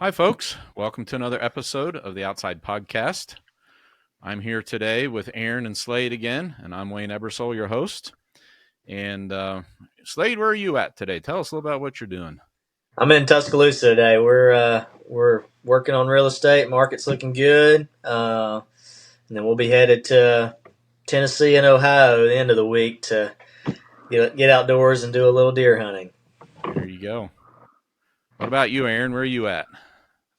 Hi, folks. Welcome to another episode of the Outside Podcast. I'm here today with Aaron and Slade again, and I'm Wayne Ebersole, your host. And Slade, where are you at today? Tell us a little about what you're doing. I'm in Tuscaloosa today. We're working on real estate. Market's looking good, and then we'll be headed to Tennessee and Ohio at the end of the week to get outdoors and do a little deer hunting. There you go. What about you, Aaron? Where are you at?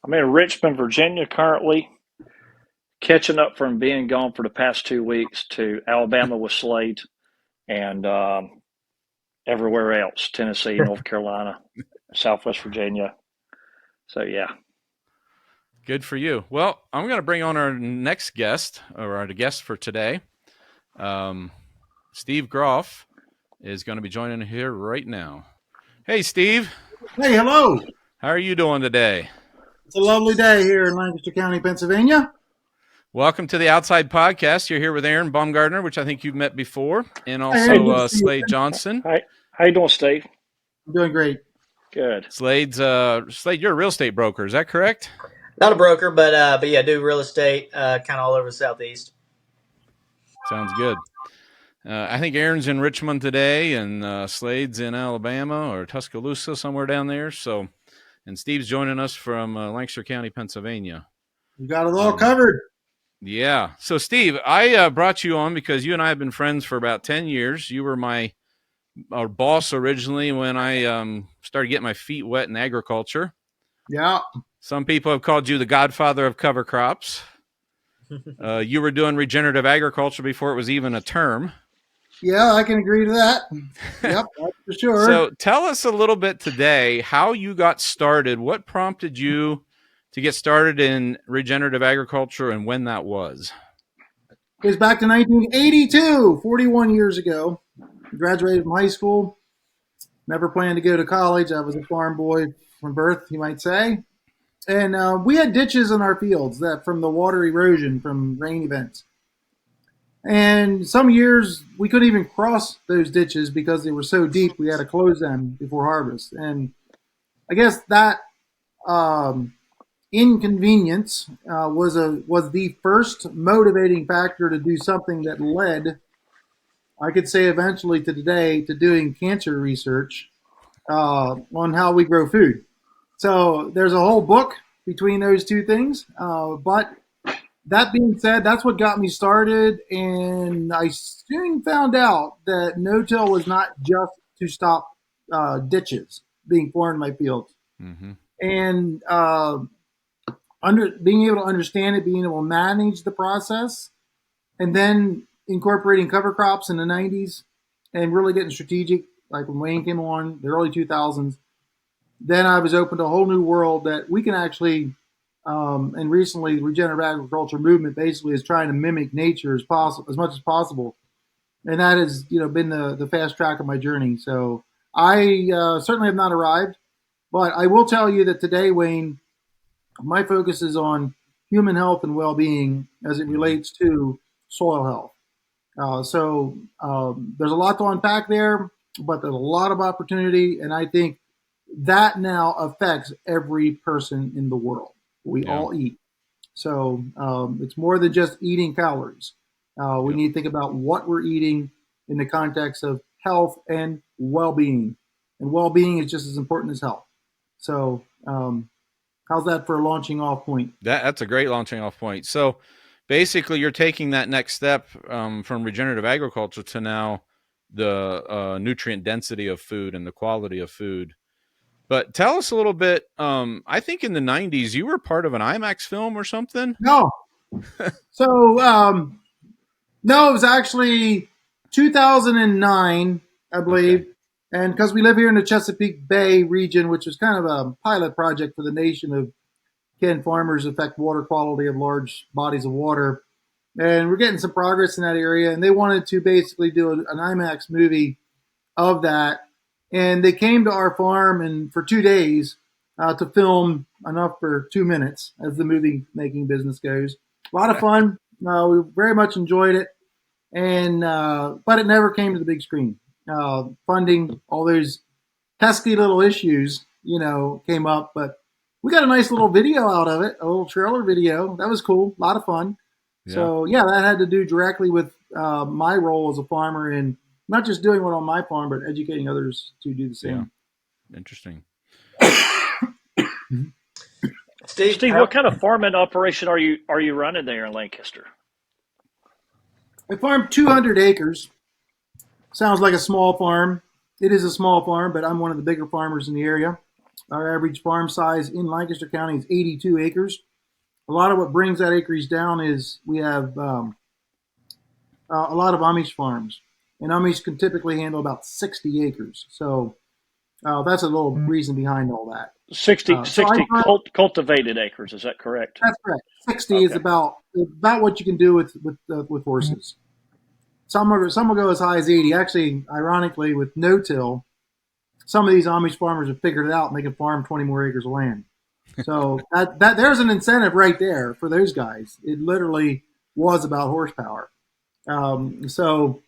I'm in Richmond, Virginia currently, catching up from being gone for the past 2 weeks to Alabama with Slade and everywhere else, Tennessee, North Carolina, Southwest Virginia. So, yeah. Good for you. Well, I'm going to bring on our next guest, or our guest for today. Steve Groff is going to be joining here right now. Hey, Steve. Hey, hello. How are you doing today? It's a lovely day here in Lancaster County, Pennsylvania. Welcome to the Outside Podcast. You're here with Aaron Baumgartner, which I think you've met before, and also Slade Johnson. Hi. How you doing, Steve? I'm doing great. Good. Slade, you're a real estate broker. Is that correct? Not a broker, but yeah, I do real estate kind of all over the Southeast. Sounds good. I think Aaron's in Richmond today, and Slade's in Alabama or Tuscaloosa, somewhere down there. So, and Steve's joining us from Lancaster County, Pennsylvania. You got it all covered. Yeah. So, Steve, I brought you on because you and I have been friends for about 10 years. You were our boss originally when I started getting my feet wet in agriculture. Yeah. Some people have called you the godfather of cover crops. You were doing regenerative agriculture before it was even a term. Yeah, I can agree to that. Yep, that's for sure. So tell us a little bit today how you got started. What prompted you to get started in regenerative agriculture and when that was? It was back to 1982, 41 years ago. Graduated from high school. Never planned to go to college. I was a farm boy from birth, you might say. And we had ditches in our fields that from the water erosion from rain events. And some years we couldn't even cross those ditches because they were so deep. We had to close them before harvest. And I guess that inconvenience was the first motivating factor to do something that led, I could say, eventually to today to doing cancer research on how we grow food. So there's a whole book between those two things, but that being said, that's what got me started, and I soon found out that no-till was not just to stop ditches being formed in my fields. Mm-hmm. And being able to understand it, being able to manage the process, and then incorporating cover crops in the 90s and really getting strategic, like when Wayne came on, the early 2000s, then I was open to a whole new world that we can actually and recently, the regenerative agriculture movement basically is trying to mimic nature as much as possible, and that has been the fast track of my journey. So I certainly have not arrived, but I will tell you that today, Wayne, my focus is on human health and well-being as it relates to soil health. So there's a lot to unpack there, but there's a lot of opportunity, and I think that now affects every person in the world. We all eat. So it's more than just eating calories. We need to think about what we're eating in the context of health and well-being. And well-being is just as important as health. So how's that for a launching off point? That's a great launching off point. So basically you're taking that next step from regenerative agriculture to now the nutrient density of food and the quality of food. But tell us a little bit. I think in the 90s, you were part of an IMAX film or something? No. So, no, it was actually 2009, I believe. Okay. And because we live here in the Chesapeake Bay region, which was kind of a pilot project for the nation of can farmers affect water quality of large bodies of water. And we're getting some progress in that area. And they wanted to basically do an IMAX movie of that. And they came to our farm and for 2 days to film enough for 2 minutes, as the movie making business goes. A lot of fun. We very much enjoyed it, and but it never came to the big screen. Funding, all those pesky little issues, came up. But we got a nice little video out of it, a little trailer video. That was cool, a lot of fun. Yeah. So yeah, that had to do directly with my role as a farmer and not just doing it on my farm, but educating others to do the same. Yeah. Interesting. Steve, what kind of farming operation are you running there in Lancaster? I farm 200 acres. Sounds like a small farm. It is a small farm, but I'm one of the bigger farmers in the area. Our average farm size in Lancaster County is 82 acres. A lot of what brings that acreage down is we have a lot of Amish farms, and Amish can typically handle about 60 acres. So that's a little reason behind all that. 60 cultivated acres, is that correct? That's correct. 60 is about what you can do with horses. Some will go as high as 80. Actually, ironically, with no-till, some of these Amish farmers have figured it out and they can farm 20 more acres of land. So that there's an incentive right there for those guys. It literally was about horsepower. So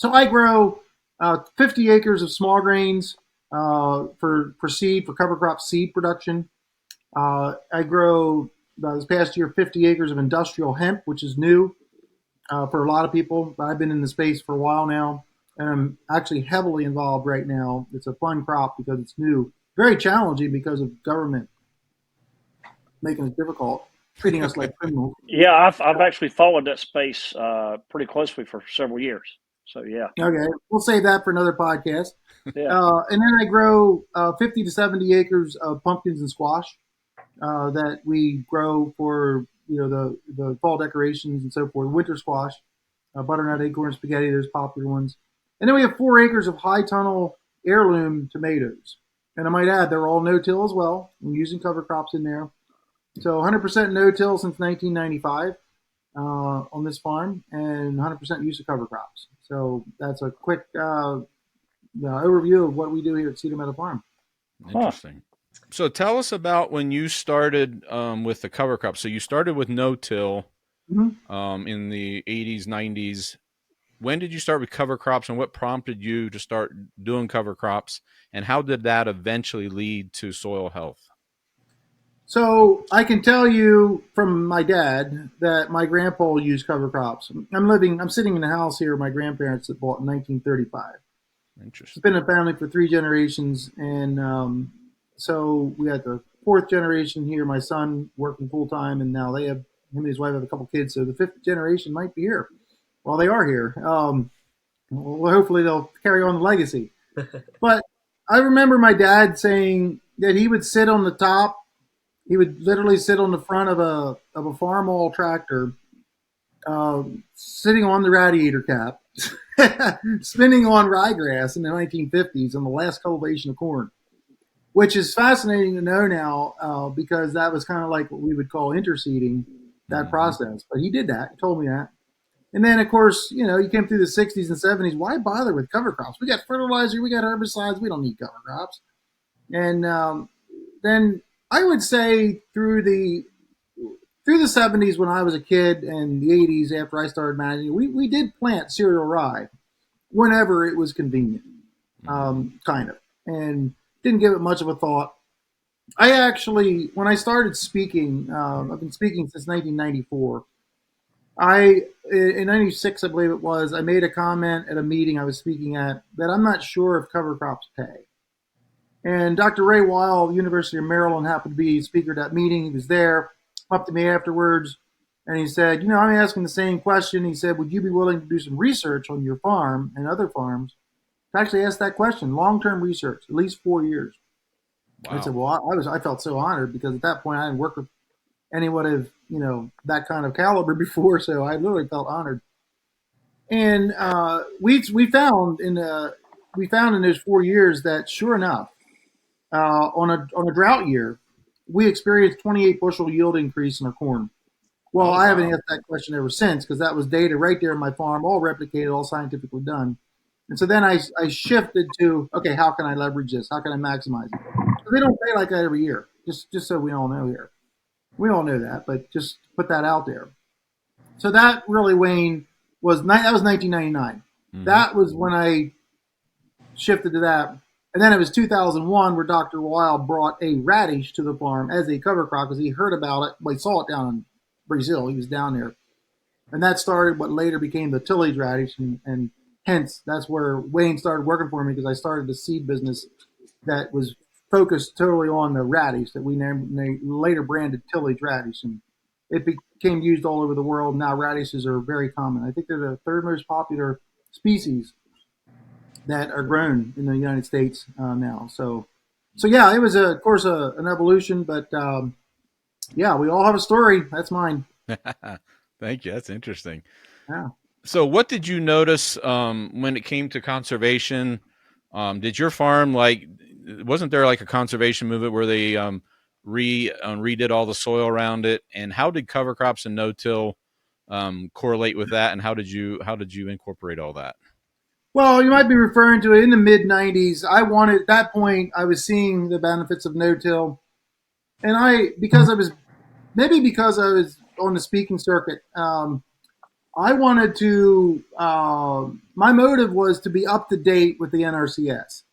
I grow 50 acres of small grains for seed, for cover crop seed production. I grow this past year 50 acres of industrial hemp, which is new for a lot of people. I've been in the space for a while now, and I'm actually heavily involved right now. It's a fun crop because it's new, very challenging because of government making it difficult, treating us like criminals. Yeah, I've actually followed that space pretty closely for several years. So yeah. Okay, we'll save that for another podcast. Yeah. And then I grow 50 to 70 acres of pumpkins and squash that we grow for the fall decorations and so forth. Winter squash, butternut acorn spaghetti, those popular ones. And then we have 4 acres of high tunnel heirloom tomatoes. And I might add, they're all no-till as well. I'm using cover crops in there. So 100% no-till since 1995 on this farm, and 100% use of cover crops. So that's a quick overview of what we do here at Cedar Meadow Farm. Interesting. So tell us about when you started with the cover crop. So you started with no-till in the 80s, 90s. When did you start with cover crops, and what prompted you to start doing cover crops, and how did that eventually lead to soil health? So I can tell you from my dad that my grandpa used cover crops. I'm sitting in the house here my grandparents had bought in 1935. Interesting. It's been a family for 3 generations, and so we had the 4th generation here. My son working full time, and now him and his wife have a couple kids. So the 5th generation might be here. Well, they are here. Well, hopefully they'll carry on the legacy. But I remember my dad saying that he would sit on the top. He would literally sit on the front of a farm-all tractor, sitting on the radiator cap, spinning on ryegrass in the 1950s on the last cultivation of corn, which is fascinating to know now because that was kind of like what we would call interseeding, that process. But he did that. He told me that. And then, of course, you came through the 60s and 70s. Why bother with cover crops? We got fertilizer. We got herbicides. We don't need cover crops. And then I would say through the 70s when I was a kid and the 80s after I started managing, we did plant cereal rye whenever it was convenient, kind of, and didn't give it much of a thought. I actually, when I started speaking, I've been speaking since 1994. In 96, I believe it was, I made a comment at a meeting I was speaking at that I'm not sure if cover crops pay. And Dr. Ray Weil, University of Maryland, happened to be speaker at that meeting. He was there, up to me afterwards, and he said, I'm asking the same question. He said, would you be willing to do some research on your farm and other farms to actually ask that question, long-term research, at least 4 years? Wow. I said, well, I felt so honored because at that point I hadn't worked with anyone of, that kind of caliber before, so I literally felt honored. And we found in those 4 years that sure enough, on a drought year, we experienced 28 bushel yield increase in our corn. Well, I haven't asked that question ever since because that was data right there in my farm, all replicated, all scientifically done. And so then I shifted to, okay, how can I leverage this? How can I maximize it? So they don't pay like that every year, just so we all know here. We all know that, but just put that out there. So that really, Wayne, that was 1999. That was when I shifted to that. And then it was 2001 where Dr. Weil brought a radish to the farm as a cover crop because he heard about it. Well, he saw it down in Brazil. He was down there. And that started what later became the tillage radish. And hence, that's where Wayne started working for me because I started a seed business that was focused totally on the radish that we later branded tillage radish. And it became used all over the world. Now radishes are very common. I think they're the third most popular species that are grown in the United States now. So yeah, it was of course an evolution, but yeah, we all have a story. That's mine. Thank you. That's interesting. Yeah. So, what did you notice when it came to conservation? Did your farm wasn't there like a conservation movement where they redid all the soil around it? And how did cover crops and no-till correlate with that? And how did you incorporate all that? Well, you might be referring to it in the mid '90s. I wanted at that point. I was seeing the benefits of no-till, and because I was on the speaking circuit. I wanted to. My motive was to be up to date with the NRCS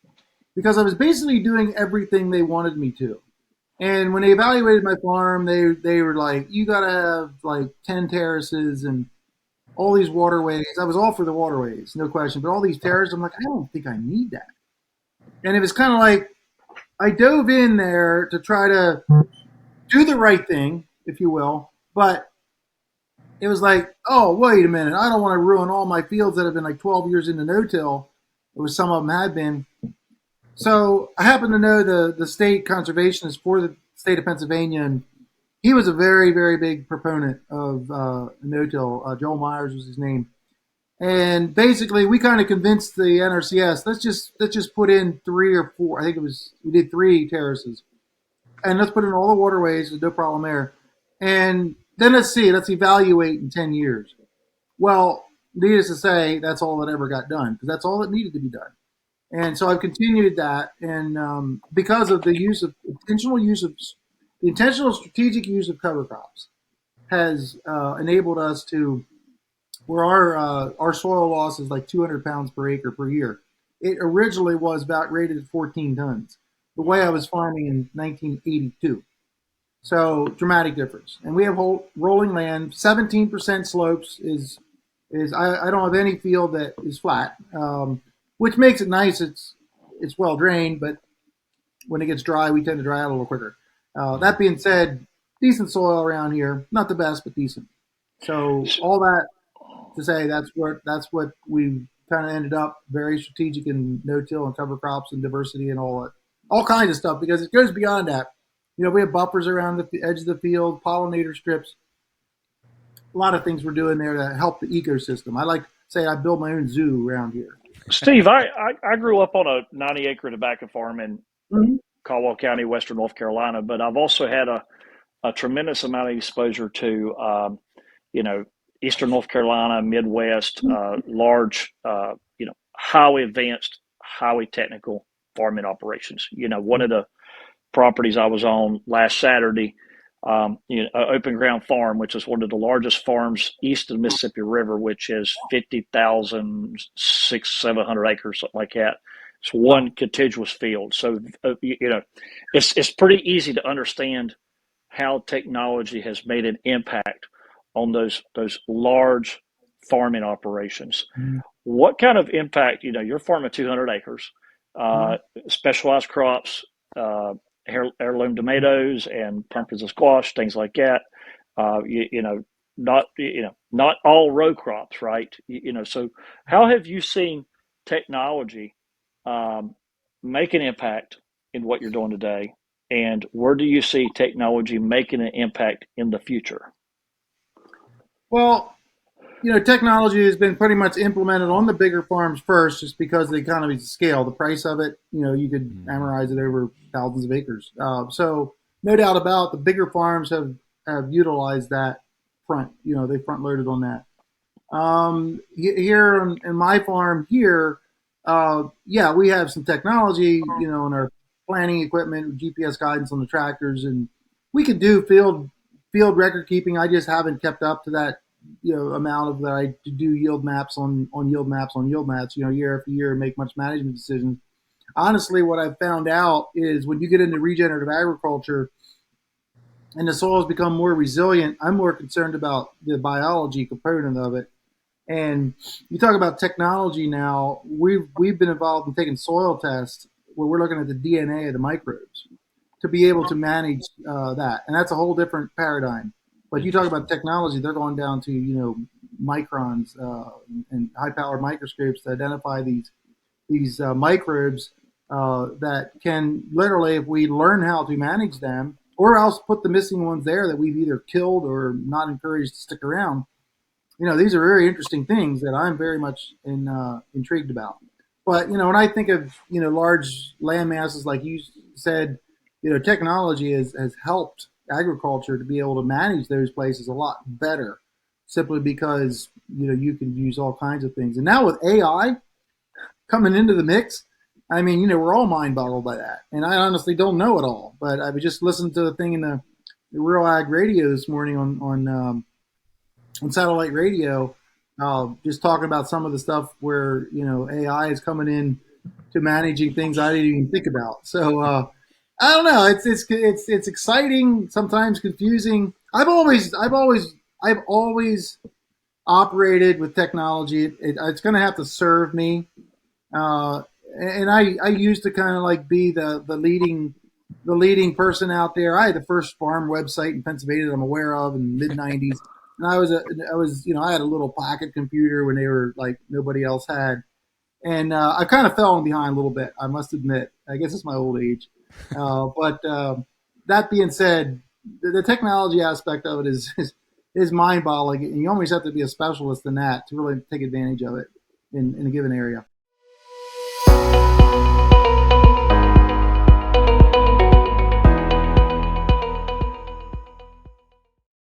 because I was basically doing everything they wanted me to. And when they evaluated my farm, they were like, "You got to have like 10 terraces and all these waterways." I was all for the waterways, no question. But all these terraces, I'm like, I don't think I need that. And it was kind of like I dove in there to try to do the right thing, if you will. But it was like, oh, wait a minute. I don't want to ruin all my fields that have been like 12 years into no-till. It was some of them had been. So I happen to know the state conservationist for the state of Pennsylvania, and he was a very, very big proponent of no-till. Joel Myers was his name. And basically, we kind of convinced the NRCS, let's just put in 3 or 4. I think we did 3 terraces, and let's put in all the waterways. There's no problem there. And then let's evaluate in 10 years. Well, needless to say, that's all that ever got done because that's all that needed to be done. And so I've continued that, and because of the intentional strategic use of cover crops has enabled us to where our soil loss is like 200 pounds per acre per year. It originally was about rated at 14 tons. The way I was farming in 1982. So dramatic difference. And we have rolling land. 17% slopes is I don't have any field that is flat, which makes it nice. It's well drained, but when it gets dry, we tend to dry out a little quicker. That being said, decent soil around here. Not the best, but decent. So all that to say that's what we kind of ended up very strategic in no-till and cover crops and diversity and all kinds of stuff because it goes beyond that. You know, we have buffers around the edge of the field, pollinator strips, a lot of things we're doing there to help the ecosystem. I like to say I build my own zoo around here. Steve, I grew up on a 90-acre tobacco farm in Mm-hmm. Caldwell County, Western North Carolina, but I've also had a tremendous amount of exposure to, Eastern North Carolina, Midwest, large, highly advanced, highly technical farming operations. One of the properties I was on last Saturday, open ground farm, which is one of the largest farms east of the Mississippi River, which is 50,000, 700 acres, something like that. It's one contiguous field. So, it's pretty easy to understand how technology has made an impact on those large farming operations. Mm-hmm. What kind of impact, you're farming 200 acres, specialized crops, heirloom tomatoes and pumpkins and squash, things like that. Not all row crops, right? So how have you seen technology make an impact in what you're doing today? And where do you see technology making an impact in the future? Well, technology has been pretty much implemented on the bigger farms first, just because of the economies of scale, the price of it. You could amortize it over thousands of acres. So no doubt about the bigger farms have utilized that front. They front loaded on that. Here in my farm here, we have some technology, in our planning equipment, GPS guidance on the tractors, and we could do field record keeping. I just haven't kept up to that, amount of that. I do yield maps on yield maps, year after year, and make much management decisions. honestly, what I've found out is when you get into regenerative agriculture and the soils become more resilient, I'm more concerned about the biology component of it. And you talk about technology now. We've been involved in taking soil tests where we're looking at the DNA of the microbes to be able to manage that, and that's a whole different paradigm. But you talk about technology; they're going down to microns and high-powered microscopes to identify these microbes that can literally, if we learn how to manage them, or else put the missing ones there that we've either killed or not encouraged to stick around. These are very interesting things that I'm very much intrigued about. But when I think of large land masses, like you said, technology has helped agriculture to be able to manage those places a lot better, simply because you can use all kinds of things. And now with AI coming into the mix, I mean, we're all mind boggled by that. And I honestly don't know it all, but I was just listening to the thing in the Real Ag Radio this morning on satellite radio, just talking about some of the stuff where AI is coming in to managing things I didn't even think about. So I don't know. It's exciting, sometimes confusing. I've always operated with technology. It's going to have to serve me, uh, and I used to kind of like be the leading person out there. I had the first farm website in Pennsylvania that I'm aware of in the mid '90s, and I had a little pocket computer when they were like nobody else had, and I kind of fell behind a little bit. I must admit. I guess it's my old age, but that being said, the technology aspect of it is mind boggling, and you always have to be a specialist in that to really take advantage of it in a given area.